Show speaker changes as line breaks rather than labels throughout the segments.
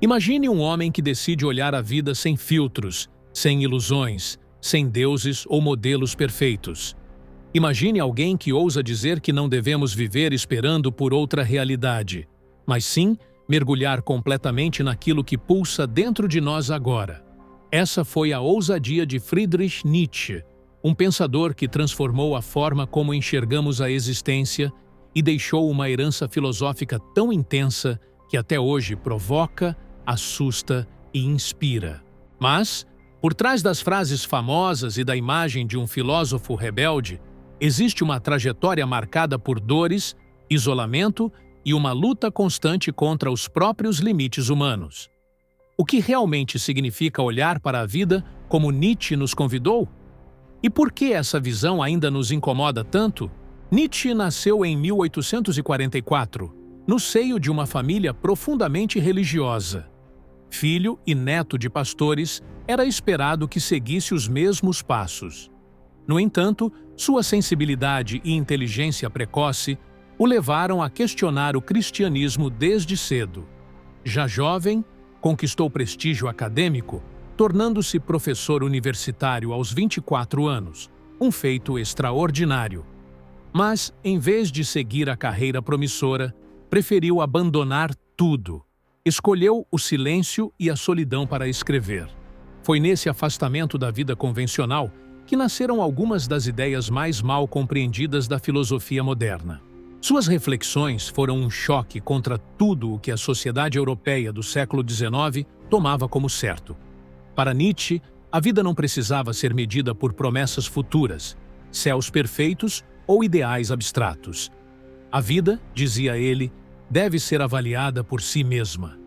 Imagine um homem que decide olhar a vida sem filtros, sem ilusões, sem deuses ou modelos perfeitos. Imagine alguém que ousa dizer que não devemos viver esperando por outra realidade, mas sim mergulhar completamente naquilo que pulsa dentro de nós agora. Essa foi a ousadia de Friedrich Nietzsche, um pensador que transformou a forma como enxergamos a existência e deixou uma herança filosófica tão intensa que até hoje provoca, assusta e inspira. Mas, por trás das frases famosas e da imagem de um filósofo rebelde, existe uma trajetória marcada por dores, isolamento e uma luta constante contra os próprios limites humanos. O que realmente significa olhar para a vida como Nietzsche nos convidou? E por que essa visão ainda nos incomoda tanto? Nietzsche nasceu em 1844, no seio de uma família profundamente religiosa. Filho e neto de pastores, era esperado que seguisse os mesmos passos. No entanto, sua sensibilidade e inteligência precoce o levaram a questionar o cristianismo desde cedo. Já jovem, conquistou prestígio acadêmico, tornando-se professor universitário aos 24 anos, um feito extraordinário. Mas, em vez de seguir a carreira promissora, preferiu abandonar tudo. Escolheu o silêncio e a solidão para escrever. Foi nesse afastamento da vida convencional que nasceram algumas das ideias mais mal compreendidas da filosofia moderna. Suas reflexões foram um choque contra tudo o que a sociedade europeia do século XIX tomava como certo. Para Nietzsche, a vida não precisava ser medida por promessas futuras, céus perfeitos ou ideais abstratos. A vida, dizia ele, deve ser avaliada por si mesma.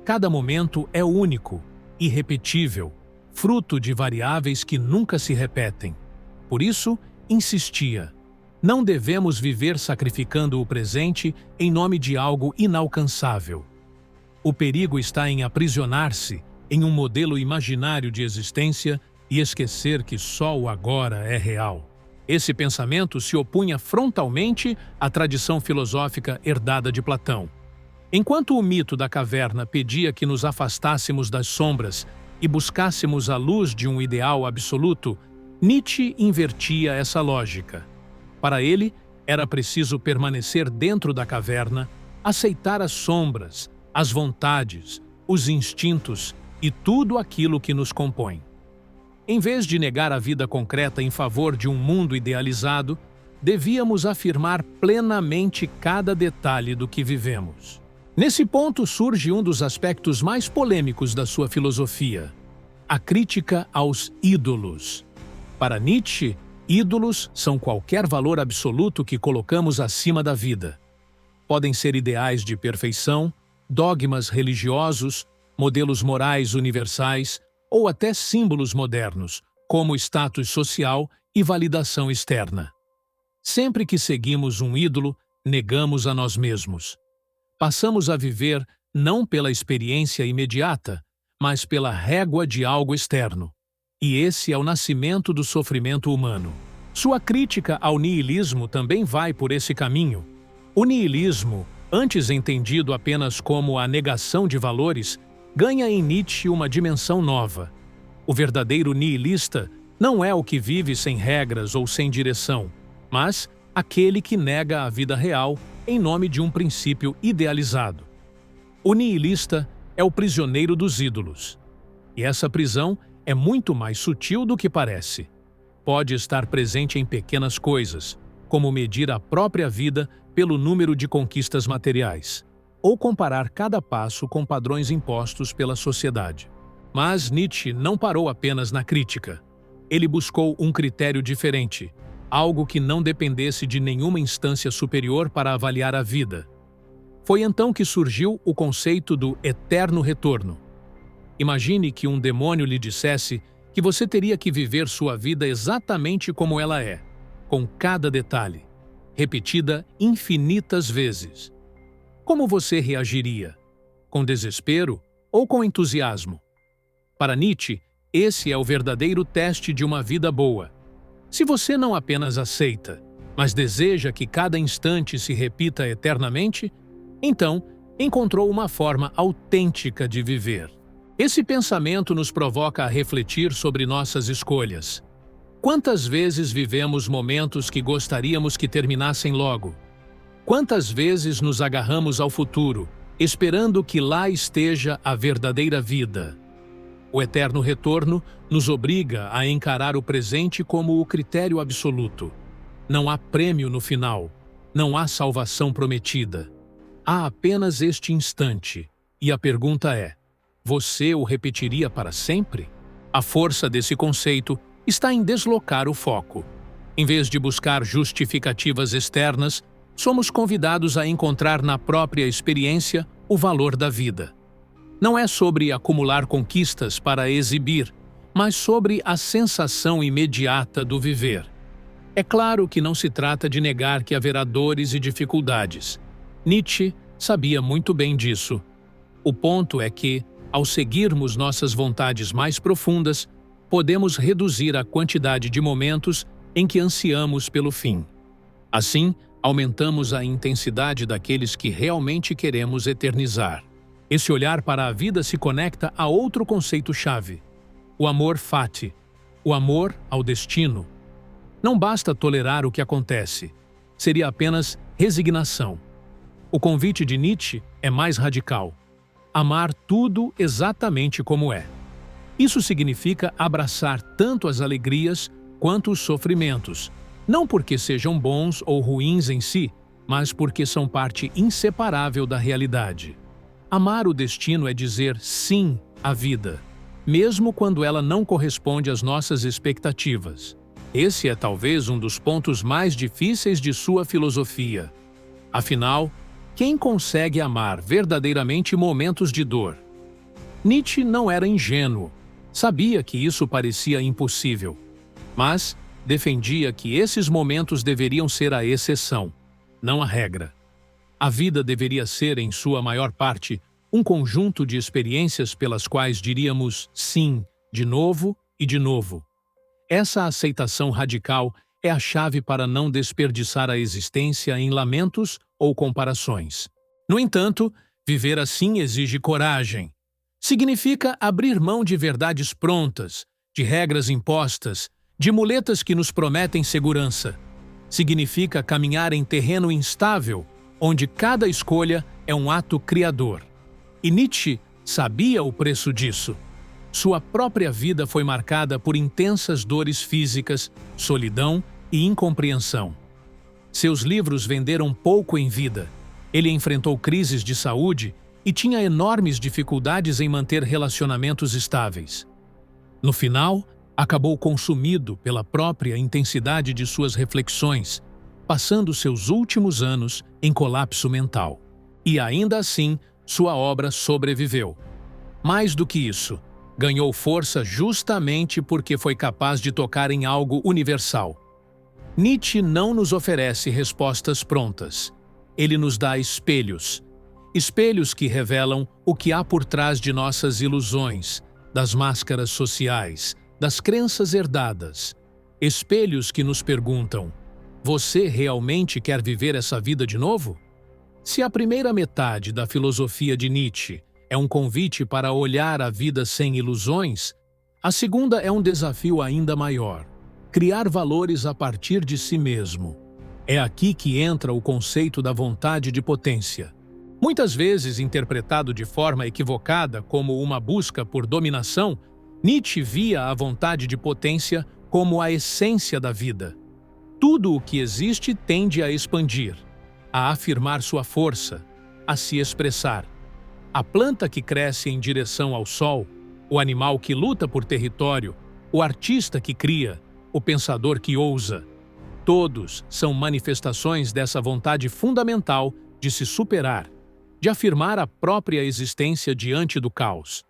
Cada momento é único, irrepetível, fruto de variáveis que nunca se repetem. Por isso, insistia, não devemos viver sacrificando o presente em nome de algo inalcançável. O perigo está em aprisionar-se em um modelo imaginário de existência e esquecer que só o agora é real. Esse pensamento se opunha frontalmente à tradição filosófica herdada de Platão. Enquanto o mito da caverna pedia que nos afastássemos das sombras e buscássemos a luz de um ideal absoluto, Nietzsche invertia essa lógica. Para ele, era preciso permanecer dentro da caverna, aceitar as sombras, as vontades, os instintos e tudo aquilo que nos compõe. Em vez de negar a vida concreta em favor de um mundo idealizado, devíamos afirmar plenamente cada detalhe do que vivemos. Nesse ponto surge um dos aspectos mais polêmicos da sua filosofia: a crítica aos ídolos. Para Nietzsche, ídolos são qualquer valor absoluto que colocamos acima da vida. Podem ser ideais de perfeição, dogmas religiosos, modelos morais universais ou até símbolos modernos, como status social e validação externa. Sempre que seguimos um ídolo, negamos a nós mesmos. Passamos a viver não pela experiência imediata, mas pela régua de algo externo. E esse é o nascimento do sofrimento humano. Sua crítica ao niilismo também vai por esse caminho. O niilismo, antes entendido apenas como a negação de valores, ganha em Nietzsche uma dimensão nova. O verdadeiro nihilista não é o que vive sem regras ou sem direção, mas aquele que nega a vida real em nome de um princípio idealizado. O nihilista é o prisioneiro dos ídolos. E essa prisão é muito mais sutil do que parece. Pode estar presente em pequenas coisas, como medir a própria vida pelo número de conquistas materiais, ou comparar cada passo com padrões impostos pela sociedade. Mas Nietzsche não parou apenas na crítica. Ele buscou um critério diferente, algo que não dependesse de nenhuma instância superior para avaliar a vida. Foi então que surgiu o conceito do eterno retorno. Imagine que um demônio lhe dissesse que você teria que viver sua vida exatamente como ela é, com cada detalhe, repetida infinitas vezes. Como você reagiria? Com desespero ou com entusiasmo? Para Nietzsche, esse é o verdadeiro teste de uma vida boa. Se você não apenas aceita, mas deseja que cada instante se repita eternamente, então encontrou uma forma autêntica de viver. Esse pensamento nos provoca a refletir sobre nossas escolhas. Quantas vezes vivemos momentos que gostaríamos que terminassem logo? Quantas vezes nos agarramos ao futuro, esperando que lá esteja a verdadeira vida? O eterno retorno nos obriga a encarar o presente como o critério absoluto. Não há prêmio no final, não há salvação prometida. Há apenas este instante, e a pergunta é: você o repetiria para sempre? A força desse conceito está em deslocar o foco. Em vez de buscar justificativas externas, somos convidados a encontrar na própria experiência o valor da vida. Não é sobre acumular conquistas para exibir, mas sobre a sensação imediata do viver. É claro que não se trata de negar que haverá dores e dificuldades. Nietzsche sabia muito bem disso. O ponto é que, ao seguirmos nossas vontades mais profundas, podemos reduzir a quantidade de momentos em que ansiamos pelo fim. Assim, aumentamos a intensidade daqueles que realmente queremos eternizar. Esse olhar para a vida se conecta a outro conceito-chave: o amor fati, o amor ao destino. Não basta tolerar o que acontece, seria apenas resignação. O convite de Nietzsche é mais radical: amar tudo exatamente como é. Isso significa abraçar tanto as alegrias quanto os sofrimentos, não porque sejam bons ou ruins em si, mas porque são parte inseparável da realidade. Amar o destino é dizer sim à vida, mesmo quando ela não corresponde às nossas expectativas. Esse é talvez um dos pontos mais difíceis de sua filosofia. Afinal, quem consegue amar verdadeiramente momentos de dor? Nietzsche não era ingênuo. Sabia que isso parecia impossível, mas defendia que esses momentos deveriam ser a exceção, não a regra. A vida deveria ser, em sua maior parte, um conjunto de experiências pelas quais diríamos sim, de novo e de novo. Essa aceitação radical é a chave para não desperdiçar a existência em lamentos ou comparações. No entanto, viver assim exige coragem. Significa abrir mão de verdades prontas, de regras impostas, de muletas que nos prometem segurança. Significa caminhar em terreno instável, onde cada escolha é um ato criador. E Nietzsche sabia o preço disso. Sua própria vida foi marcada por intensas dores físicas, solidão e incompreensão. Seus livros venderam pouco em vida. Ele enfrentou crises de saúde e tinha enormes dificuldades em manter relacionamentos estáveis. No final, acabou consumido pela própria intensidade de suas reflexões, passando seus últimos anos em colapso mental. E ainda assim, sua obra sobreviveu. Mais do que isso, ganhou força justamente porque foi capaz de tocar em algo universal. Nietzsche não nos oferece respostas prontas. Ele nos dá espelhos. Espelhos que revelam o que há por trás de nossas ilusões, das máscaras sociais, das crenças herdadas. Espelhos que nos perguntam: você realmente quer viver essa vida de novo? Se a primeira metade da filosofia de Nietzsche é um convite para olhar a vida sem ilusões, a segunda é um desafio ainda maior: criar valores a partir de si mesmo. É aqui que entra o conceito da vontade de potência. Muitas vezes interpretado de forma equivocada como uma busca por dominação, Nietzsche via a vontade de potência como a essência da vida. Tudo o que existe tende a expandir, a afirmar sua força, a se expressar. A planta que cresce em direção ao sol, o animal que luta por território, o artista que cria, o pensador que ousa. Todos são manifestações dessa vontade fundamental de se superar, de afirmar a própria existência diante do caos.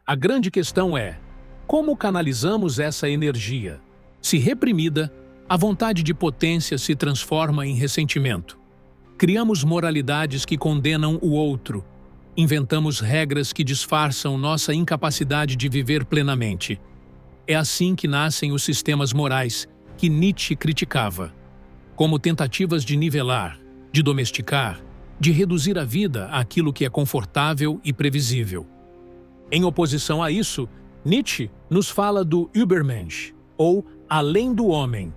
A grande questão é: como canalizamos essa energia? Se reprimida, a vontade de potência se transforma em ressentimento. Criamos moralidades que condenam o outro. Inventamos regras que disfarçam nossa incapacidade de viver plenamente. É assim que nascem os sistemas morais que Nietzsche criticava, como tentativas de nivelar, de domesticar, de reduzir a vida àquilo que é confortável e previsível. Em oposição a isso, Nietzsche nos fala do Übermensch, ou além do homem.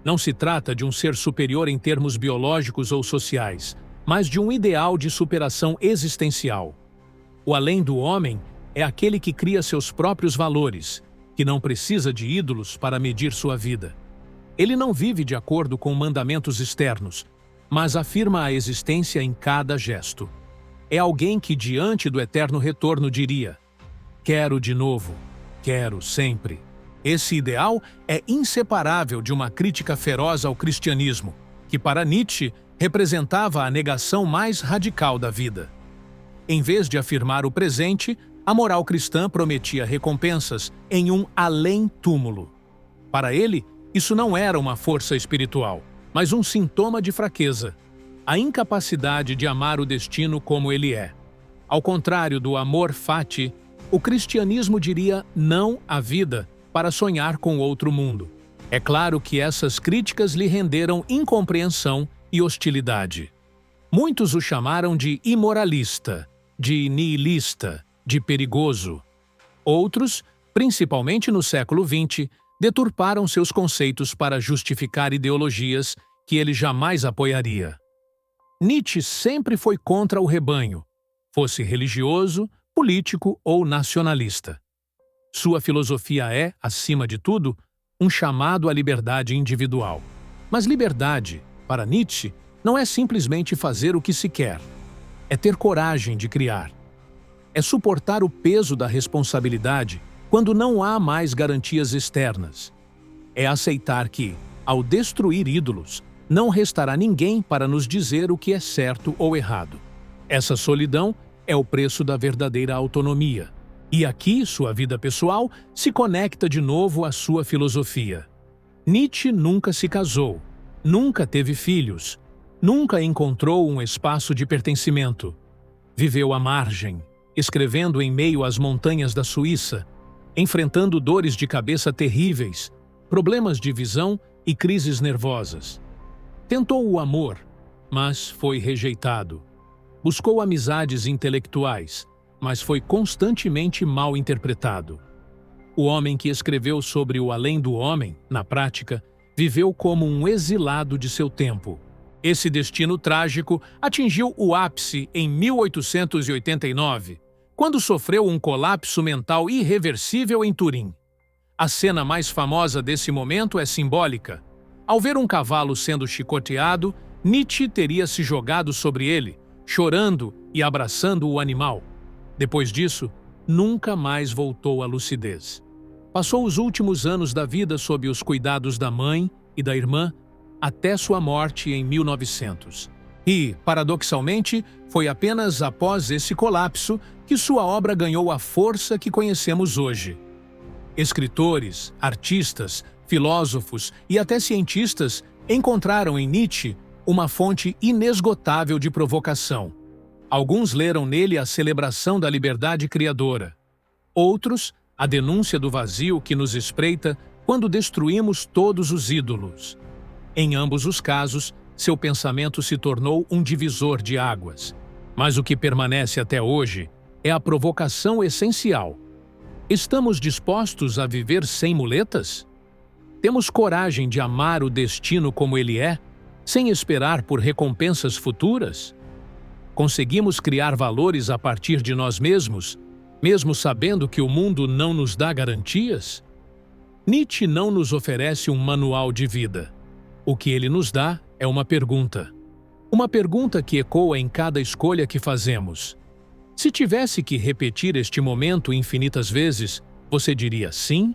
Não se trata de um ser superior em termos biológicos ou sociais, mas de um ideal de superação existencial. O além do homem é aquele que cria seus próprios valores, que não precisa de ídolos para medir sua vida. Ele não vive de acordo com mandamentos externos, mas afirma a existência em cada gesto. É alguém que, diante do eterno retorno, diria: quero de novo, quero sempre. Esse ideal é inseparável de uma crítica feroz ao cristianismo, que para Nietzsche representava a negação mais radical da vida. Em vez de afirmar o presente, a moral cristã prometia recompensas em um além-túmulo. Para ele, isso não era uma força espiritual, mas um sintoma de fraqueza, a incapacidade de amar o destino como ele é. Ao contrário do amor fati, o cristianismo diria não à vida para sonhar com outro mundo. É claro que essas críticas lhe renderam incompreensão e hostilidade. Muitos o chamaram de imoralista, de nihilista, de perigoso. Outros, principalmente no século XX, deturparam seus conceitos para justificar ideologias que ele jamais apoiaria. Nietzsche sempre foi contra o rebanho, fosse religioso, político ou nacionalista. Sua filosofia é, acima de tudo, um chamado à liberdade individual. Mas liberdade, para Nietzsche, não é simplesmente fazer o que se quer. É ter coragem de criar. É suportar o peso da responsabilidade quando não há mais garantias externas. É aceitar que, ao destruir ídolos, não restará ninguém para nos dizer o que é certo ou errado. Essa solidão é o preço da verdadeira autonomia. E aqui, sua vida pessoal se conecta de novo à sua filosofia. Nietzsche nunca se casou, nunca teve filhos, nunca encontrou um espaço de pertencimento. Viveu à margem, escrevendo em meio às montanhas da Suíça, enfrentando dores de cabeça terríveis, problemas de visão e crises nervosas. Tentou o amor, mas foi rejeitado. Buscou amizades intelectuais, mas foi constantemente mal interpretado. O homem que escreveu sobre o além do homem, na prática, viveu como um exilado de seu tempo. Esse destino trágico atingiu o ápice em 1889, quando sofreu um colapso mental irreversível em Turim. A cena mais famosa desse momento é simbólica. Ao ver um cavalo sendo chicoteado, Nietzsche teria se jogado sobre ele, chorando e abraçando o animal. Depois disso, nunca mais voltou à lucidez. Passou os últimos anos da vida sob os cuidados da mãe e da irmã, até sua morte em 1900. E, paradoxalmente, foi apenas após esse colapso que sua obra ganhou a força que conhecemos hoje. Escritores, artistas, filósofos e até cientistas encontraram em Nietzsche uma fonte inesgotável de provocação. Alguns leram nele a celebração da liberdade criadora. Outros, a denúncia do vazio que nos espreita quando destruímos todos os ídolos. Em ambos os casos, seu pensamento se tornou um divisor de águas. Mas o que permanece até hoje é a provocação essencial. Estamos dispostos a viver sem muletas? Temos coragem de amar o destino como ele é, sem esperar por recompensas futuras? Conseguimos criar valores a partir de nós mesmos, mesmo sabendo que o mundo não nos dá garantias? Nietzsche não nos oferece um manual de vida. O que ele nos dá é uma pergunta. Uma pergunta que ecoa em cada escolha que fazemos. Se tivesse que repetir este momento infinitas vezes, você diria sim